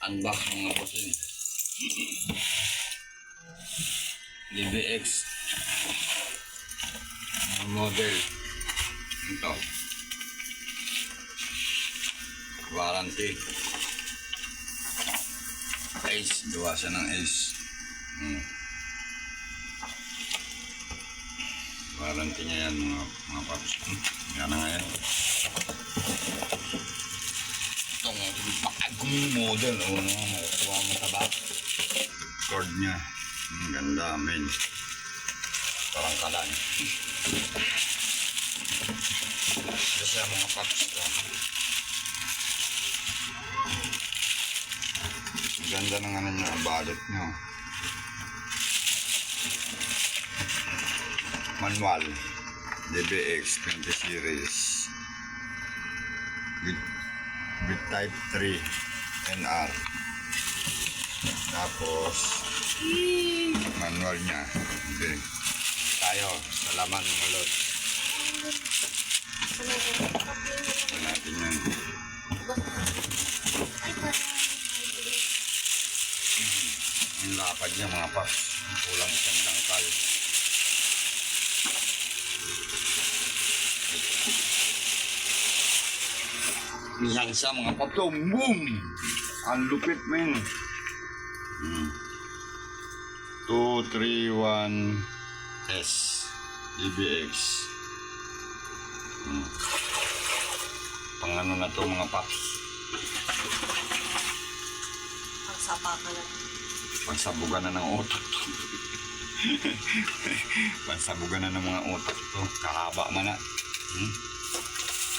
Unbox mga bossing. DBX model ito, warranty Ace, gawa siya ng Ace. Warranty niya yan mga paps. Yan na nga yan. Itong bagong model, makukuha mo sa back. Cord niya, ang ganda, main. Parang kalan. Ito siya mga paps. Ang ganda ng ano niya, balot niya. Manual DBX 20 series with type 3 NR. Tapos manual niya. Okay. Tayo sa laman ng ulot. Ito natin yan. Ang lapad niya mga paps. Kulang isang dangkal. Yan sa mga paps. Boom! Ang lupit men. 231S DBX. Pang ano na to mga paps? Pagsapakan na. Pagsabugan na ng utak to. Pagsabugan na ng mga utak to. Kahaba man na.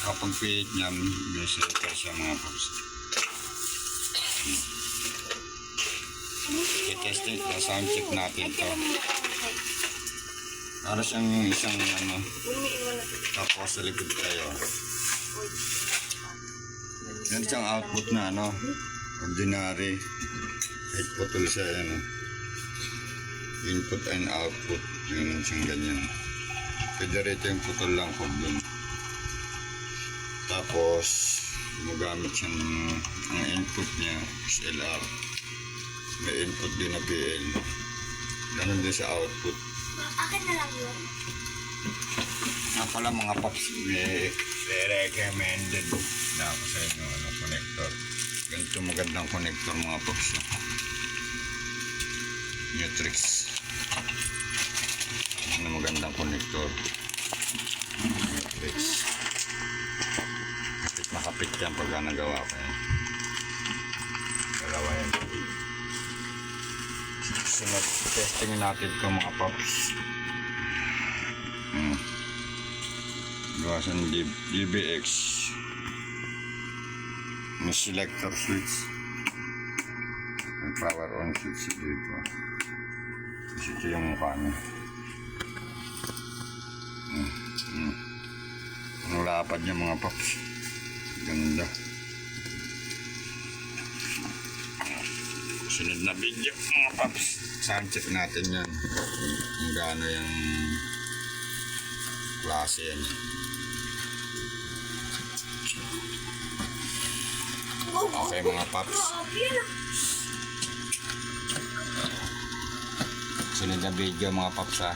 Kapag pihit niya, may center siya mga paps. I-testing, sound check natin to. Para siyang yung isang ano. Tapos sa likod tayo. Yan siyang output na ano. Ordinary. Kahit putol siya ano. Input and output. Yan siyang ganyan. Pwede rito yung putol lang po dun. Tapos gumagamit siya ng input niya XLR. May input din na PL. Ganun din sa output. Akin na lang yun. Nga pala mga paps, may recommended na ako sa inyo connector. Ganito magandang connector mga paps. Nutrix. Ano magandang connector. Nutrix. Nakapit yan pagka nagawa ko yan. Dalawa yan. Sunod, testing natin ito mga paps. Gawa siya ng DBX. May selector switch. May power on switch dito. Kasi ito yung mukha niya. Ang lapad niya mga paps. Ganda. Sunod na video mga paps. Sound check natin yan. Kung gaano yung klase yan. Okay mga paps. Sunod na video mga paps ha.